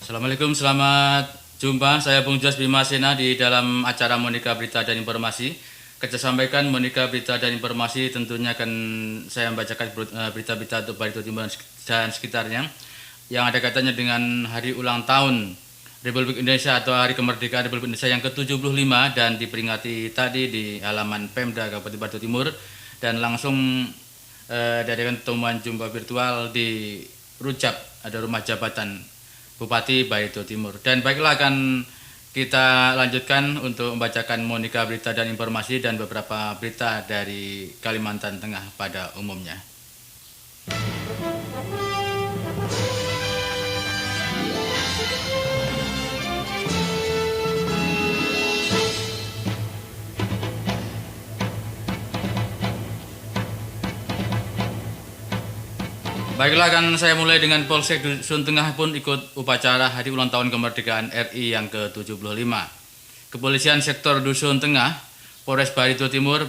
Assalamualaikum, selamat jumpa. Saya Bung Jas Bimasena di dalam acara Monika Berita dan Informasi. Kita sampaikan Monika Berita dan Informasi tentunya akan saya membacakan berita-berita untuk Barito Timur dan sekitarnya yang ada kaitannya dengan hari ulang tahun Republik Indonesia atau Hari Kemerdekaan Republik Indonesia yang ke-75 dan diperingati tadi di halaman Pemda Kabupaten Barito Timur dan langsung diadakan pertemuan jumpa virtual di Rujak, ada rumah jabatan Bupati Barito Timur. Dan baiklah akan kita lanjutkan untuk membacakan Monika Berita dan Informasi dan beberapa berita dari Kalimantan Tengah pada umumnya. Baiklah, kan saya mulai dengan Polsek Dusun Tengah pun ikut upacara hari ulang tahun kemerdekaan RI yang ke-75. Kepolisian Sektor Dusun Tengah, Polres Barito Timur,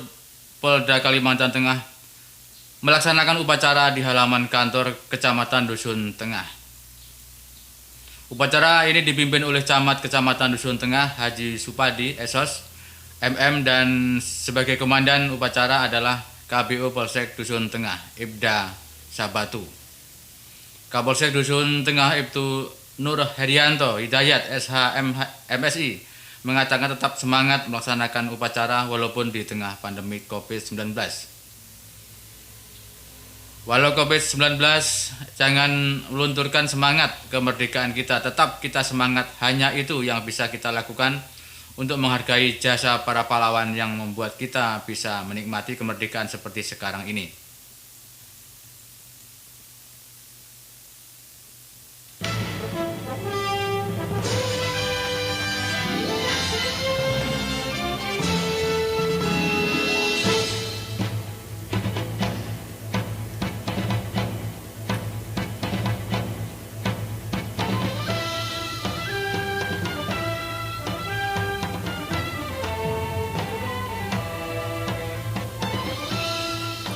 Polda Kalimantan Tengah melaksanakan upacara di halaman kantor Kecamatan Dusun Tengah. Upacara ini dipimpin oleh Camat Kecamatan Dusun Tengah, Haji Supadi, SOS, MM, dan sebagai komandan upacara adalah KBO Polsek Dusun Tengah, Ibda Sabatu. Kapolsek Dusun Tengah Ibtu Nur Herianto Hidayat SHM MSI mengatakan tetap semangat melaksanakan upacara walaupun di tengah pandemi COVID-19. Walau COVID-19, jangan melunturkan semangat kemerdekaan kita, tetap kita semangat, hanya itu yang bisa kita lakukan untuk menghargai jasa para pahlawan yang membuat kita bisa menikmati kemerdekaan seperti sekarang ini.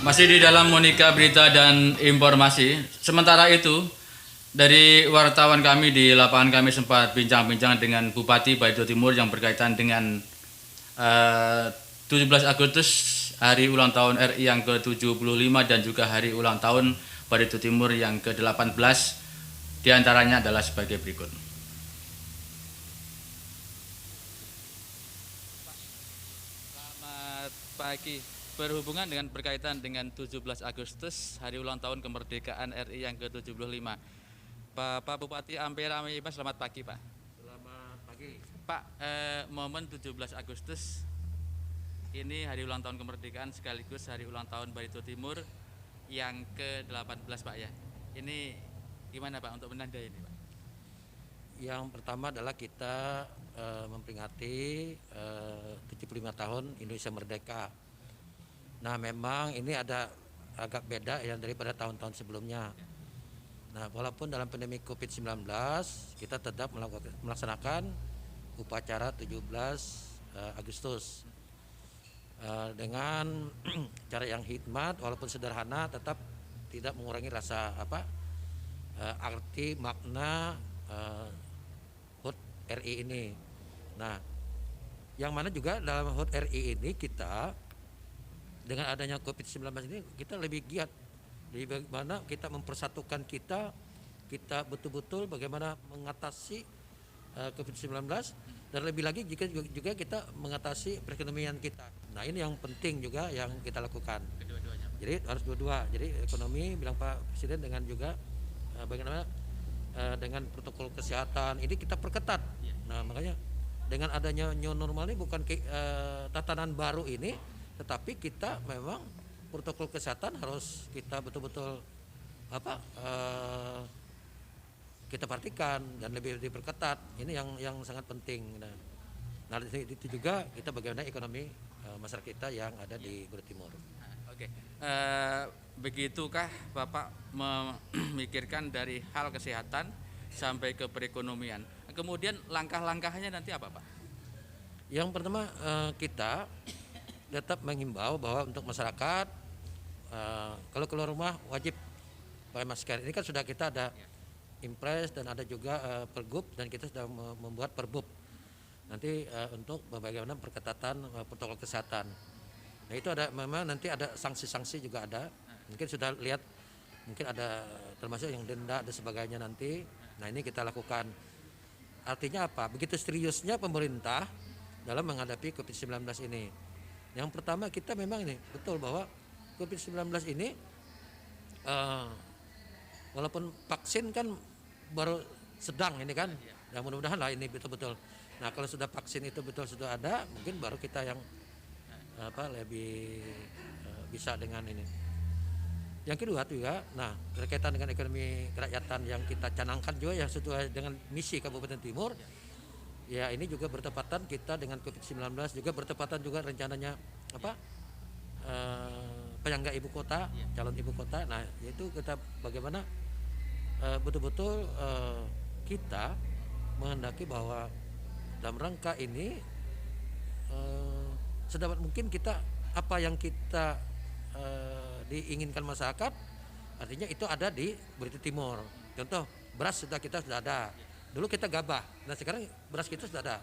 Masih di dalam Monika Berita dan Informasi. Sementara itu, dari wartawan kami di lapangan kami sempat bincang-bincang dengan Bupati Barito Timur yang berkaitan dengan 17 Agustus hari ulang tahun RI yang ke-75 dan juga hari ulang tahun Barito Timur yang ke-18. Di antaranya adalah sebagai berikut. Selamat pagi. Berhubungan dengan berkaitan dengan 17 Agustus hari ulang tahun kemerdekaan RI yang ke-75. Pak Bupati Ampera Ameyibah, selamat pagi Pak. Selamat pagi. Pak, momen 17 Agustus ini hari ulang tahun kemerdekaan sekaligus hari ulang tahun Barito Timur yang ke-18 Pak ya. Ini gimana Pak untuk menandai ini Pak? Yang pertama adalah kita memperingati 75 tahun Indonesia Merdeka. Nah, memang ini ada agak beda yang daripada tahun-tahun sebelumnya. Nah, walaupun dalam pandemi COVID-19 kita tetap melaksanakan upacara 17 Agustus dengan cara yang hikmat, walaupun sederhana, tetap tidak mengurangi rasa arti makna HUT RI ini. Nah, yang mana juga dalam HUT RI ini kita dengan adanya COVID-19 ini kita lebih giat di bagaimana kita mempersatukan kita betul-betul bagaimana mengatasi COVID-19 dan lebih lagi juga kita mengatasi perekonomian kita. Nah, ini yang penting juga yang kita lakukan. Kedua-duanya Pak. Jadi harus dua-dua. Jadi ekonomi bilang Pak Presiden dengan juga bagaimana dengan protokol kesehatan ini kita perketat. Nah, makanya dengan adanya new normal ini bukan tatanan baru ini, tetapi kita memang protokol kesehatan harus kita betul-betul kita perhatikan dan lebih diperketat. Ini yang sangat penting. Nah, itu juga kita bagaimana ekonomi masyarakat kita yang ada di Barito Timur. Oke, begitukah Bapak memikirkan dari hal kesehatan sampai ke perekonomian? Kemudian langkah-langkahnya nanti apa Pak? Yang pertama kita tetap menghimbau bahwa untuk masyarakat kalau keluar rumah wajib pakai masker. Ini kan sudah kita ada impres dan ada juga pergub, dan kita sudah membuat perbub nanti untuk bagaimana perketatan protokol kesehatan. Nah itu ada, memang nanti ada sanksi-sanksi juga ada, mungkin sudah lihat, mungkin ada termasuk yang denda dan sebagainya nanti. Nah ini kita lakukan. Artinya apa? Begitu seriusnya pemerintah dalam menghadapi COVID-19 ini. Yang pertama, kita memang ini betul bahwa COVID-19 ini walaupun vaksin kan baru sedang ini kan, ya mudah-mudahan lah ini betul-betul. Nah kalau sudah vaksin itu betul sudah ada, mungkin baru kita yang lebih bisa dengan ini. Yang kedua juga, nah berkaitan dengan ekonomi kerakyatan yang kita canangkan juga yang sesuai dengan misi Kabupaten Timur. Ya ini juga bertepatan kita dengan COVID-19, juga bertepatan juga rencananya penyangga ibu kota, calon ibu kota. Nah itu kita bagaimana betul-betul kita menghendaki bahwa dalam rangka ini sedapat mungkin kita apa yang kita diinginkan masyarakat, artinya itu ada di Belitung Timur. Contoh beras kita sudah ada. Dulu kita gabah, nah sekarang beras kita sudah ada.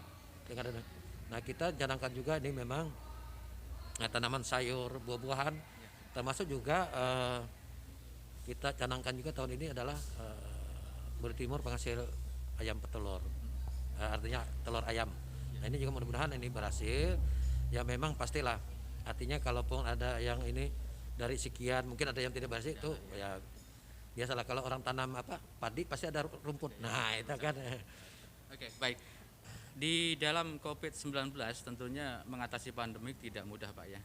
Nah kita canangkan juga ini memang tanaman sayur, buah-buahan, termasuk juga kita canangkan juga tahun ini adalah Belitung Timur penghasil ayam petelur, artinya telur ayam. Nah ini juga mudah-mudahan ini berhasil. Ya memang pastilah, artinya kalaupun ada yang ini dari sekian mungkin ada yang tidak berhasil itu ya biasalah, kalau orang tanam padi pasti ada rumput. Nah itu kan. Oke, baik. Di dalam COVID-19 tentunya mengatasi pandemi tidak mudah Pak ya,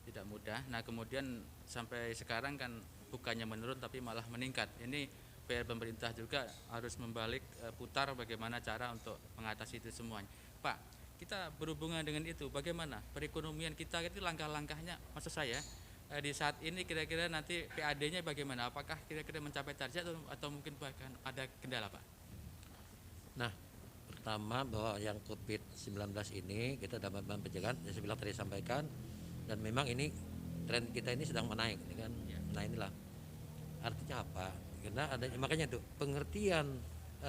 tidak mudah. Nah kemudian sampai sekarang kan bukannya menurun tapi malah meningkat. Ini PR pemerintah juga harus membalik putar bagaimana cara untuk mengatasi itu semuanya. Pak, kita berhubungan dengan itu, bagaimana perekonomian kita itu langkah-langkahnya, maksud saya di saat ini kira-kira nanti PAD-nya bagaimana? Apakah kira-kira mencapai target atau mungkin bahkan ada kendala Pak? Nah pertama bahwa yang COVID-19 ini kita dapat pencegahan, yang saya bilang tadi sampaikan, dan memang ini tren kita ini sedang menaik, ini kan. Nah inilah artinya apa? Karena ada, makanya itu pengertian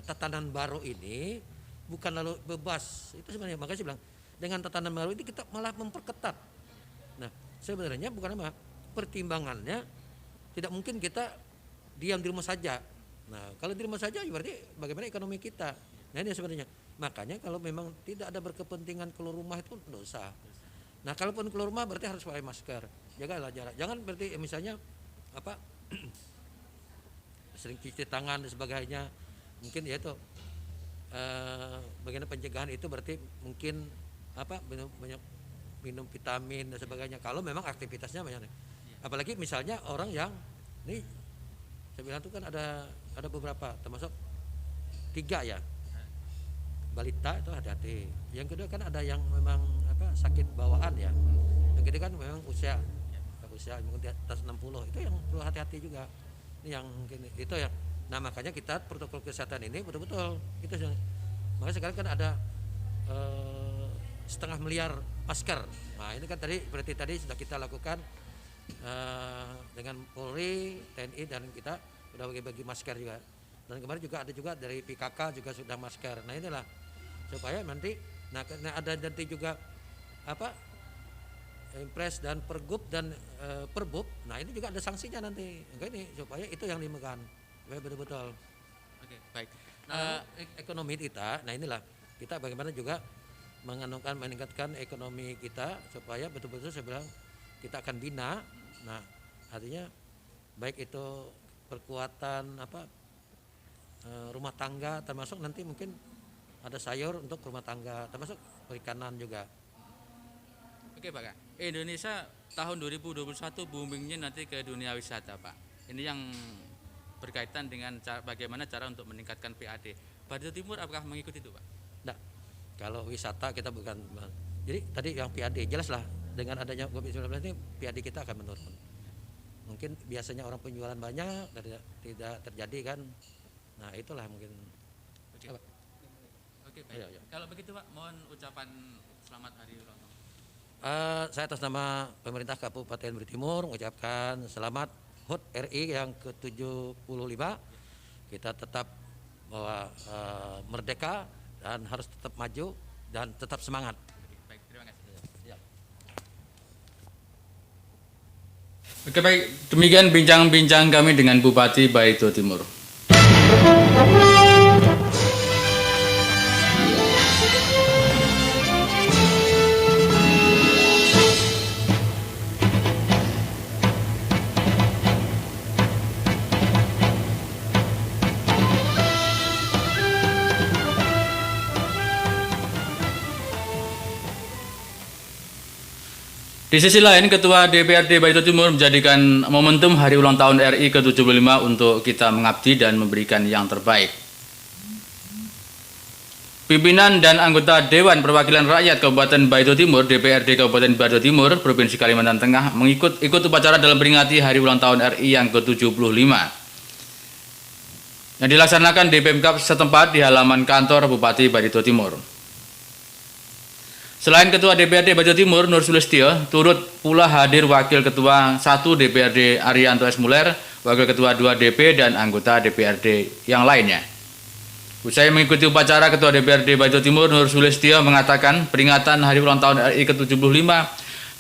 tatanan baru ini bukan lalu bebas, itu sebenarnya makanya saya bilang dengan tatanan baru ini kita malah memperketat. Nah sebenarnya bukan apa, pertimbangannya tidak mungkin kita diam di rumah saja. Nah kalau di rumah saja berarti bagaimana ekonomi kita. Nah ini sebenarnya makanya kalau memang tidak ada berkepentingan keluar rumah itu dosa. Nah kalaupun keluar rumah berarti harus pakai masker, jagalah jarak, jangan berarti misalnya sering cuci tangan dan sebagainya. Mungkin ya itu bagaimana pencegahan itu berarti mungkin banyak minum vitamin dan sebagainya kalau memang aktivitasnya banyak. Apalagi misalnya orang yang ini saya bilang itu kan ada beberapa, termasuk 3 ya, balita itu hati-hati. Yang kedua kan ada yang memang sakit bawaan ya. Yang ketiga kan memang usia mungkin di atas 60, itu yang perlu hati-hati juga. Ini yang mungkin itu ya. Nah makanya kita protokol kesehatan ini betul-betul itu. Makanya sekarang kan ada 500 miliar masker. Nah ini kan berarti tadi sudah kita lakukan dengan Polri, TNI, dan kita sudah bagi-bagi masker juga. Dan kemarin juga ada juga dari PKK juga sudah masker. Nah inilah supaya nanti, nah ada nanti juga impres dan pergub dan perbub. Nah ini juga ada sanksinya nanti. Ini supaya itu yang dimegang betul-betul. Oke, baik. Ekonomi kita, nah inilah kita bagaimana juga meningkatkan ekonomi kita supaya betul-betul saya bilang kita akan bina. Nah artinya baik itu perkuatan rumah tangga, termasuk nanti mungkin ada sayur untuk rumah tangga, termasuk perikanan juga. Oke Pak, Indonesia tahun 2021 boomingnya nanti ke dunia wisata Pak. Ini yang berkaitan dengan bagaimana cara untuk meningkatkan PAD. Belitung Timur apakah mengikuti itu Pak? Nah, kalau wisata kita bukan. Jadi tadi yang PAD jelas lah, dengan adanya COVID-19 ini PAD kita akan menurun. Mungkin biasanya orang penjualan banyak tidak terjadi kan. Nah itulah mungkin. Oke baik. Ayo. Kalau begitu Pak, mohon ucapan selamat hari ulang tahun. Saya atas nama pemerintah Kabupaten Belitung Timur mengucapkan selamat HUT RI yang ke-75. Kita tetap bahwa merdeka dan harus tetap maju dan tetap semangat. Baik, terima kasih. Oke, baik, demikian bincang-bincang kami dengan Bupati Barito Timur. Di sisi lain, Ketua DPRD Barito Timur menjadikan momentum Hari Ulang Tahun RI ke-75 untuk kita mengabdi dan memberikan yang terbaik. Pimpinan dan anggota Dewan Perwakilan Rakyat Kabupaten Barito Timur, DPRD Kabupaten Barito Timur, Provinsi Kalimantan Tengah, ikut upacara dalam peringati Hari Ulang Tahun RI yang ke-75. Yang dilaksanakan di Pemkab setempat di halaman kantor Bupati Barito Timur. Selain Ketua DPRD Barito Timur Nur Sulistyo, turut pula hadir Wakil Ketua 1 DPRD Arianto S. Muller, Wakil Ketua 2 DP, dan anggota DPRD yang lainnya. Usai mengikuti upacara, Ketua DPRD Barito Timur Nur Sulistyo mengatakan peringatan Hari Ulang Tahun RI ke-75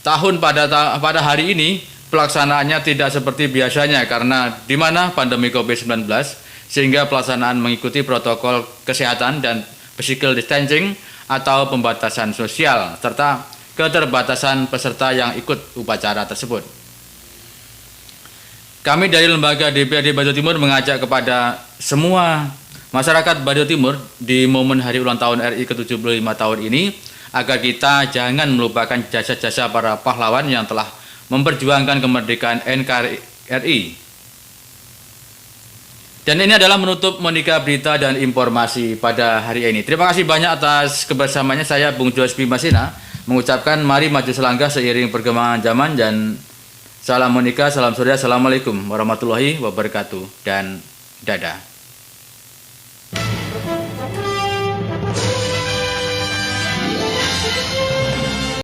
tahun pada hari ini pelaksanaannya tidak seperti biasanya karena di mana pandemi COVID-19, sehingga pelaksanaan mengikuti protokol kesehatan dan physical distancing atau pembatasan sosial, serta keterbatasan peserta yang ikut upacara tersebut. Kami dari Lembaga DPRD Barito Timur mengajak kepada semua masyarakat Barito Timur di momen Hari Ulang Tahun RI ke-75 tahun ini, agar kita jangan melupakan jasa-jasa para pahlawan yang telah memperjuangkan kemerdekaan NKRI. Dan ini adalah menutup Monika berita dan informasi pada hari ini. Terima kasih banyak atas kebersamaannya. Saya Bung Joas Bimasena mengucapkan mari maju selangkah seiring perkembangan zaman, dan salam Monika, salam surya, assalamualaikum warahmatullahi wabarakatuh, dan dadah.